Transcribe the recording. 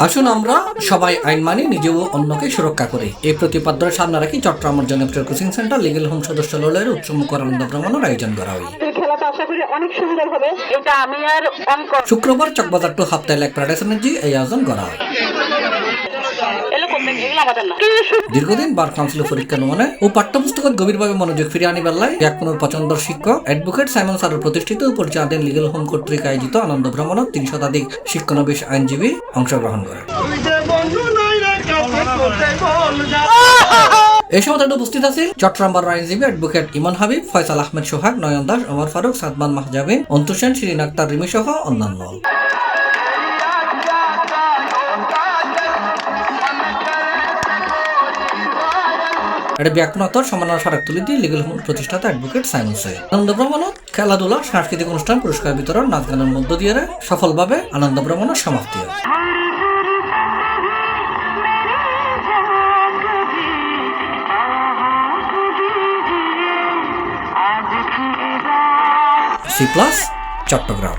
আসুন আমরা সবাই আইন মানি, নিজেও অন্যকে সুরক্ষা করি। এই প্রতিপাদ্য সামনে রাখি চট্টগ্রামের জনপ্রিয় কোচিং সেন্টার লিগেল হোম সদস্য লড়াইয়ের উৎসমুখর আনন্দ ভ্রমণের আয়োজন করা হয়। শুক্রবার চকবাজার টু হাফতাইল এক প্যারাডাইস এনার্জি এই আয়োজন করা হয়। দীর্ঘদিন বার কাউন্সিল পরীক্ষা নমুনা ও পাঠ্যপুস্তকত গভীরভাবে মনোযোগ ফিরে আনিবার লাই ব্যাকরণের পছন্দর শিক্ষক অ্যাডভোকেট সাইমন স্যারের প্রতিষ্ঠিত ও পরিচালিত লিগেল হোম কর্তৃক আয়োজিত আনন্দ ভ্রমণত ৩ শতাধিক শিক্ষানবিশ আইনজীবী অংশগ্রহণ করে। এই সময় উপস্থিত আছেন চট্টগ্রাম বার আইনজীবী অ্যাডভোকেট ইমন হাবিব, ফয়সাল আহমেদ সোহাগ, নয়ন দাস, ওমর ফারুক, সাদমান মাহজাবিন, অন্তু সেন, শিরিন আক্তার রিমি সহ অন্যান্য। এটা ব্যাকরণাত্মক সম্মাননা স্মারক তুলে দিয়ে লিগেল হোম প্রতিষ্ঠাতা অ্যাডভোকেট সাইমন সাহেব। আনন্দ ভ্রমণত খেলাধুলা, সাংস্কৃতিক অনুষ্ঠান, পুরস্কার বিতরণ, নাচ গানের মধ্য দিয়ে সফলভাবে আনন্দ ভ্রমণের সমাপ্তি হয়। C+ চট্টগ্রাম।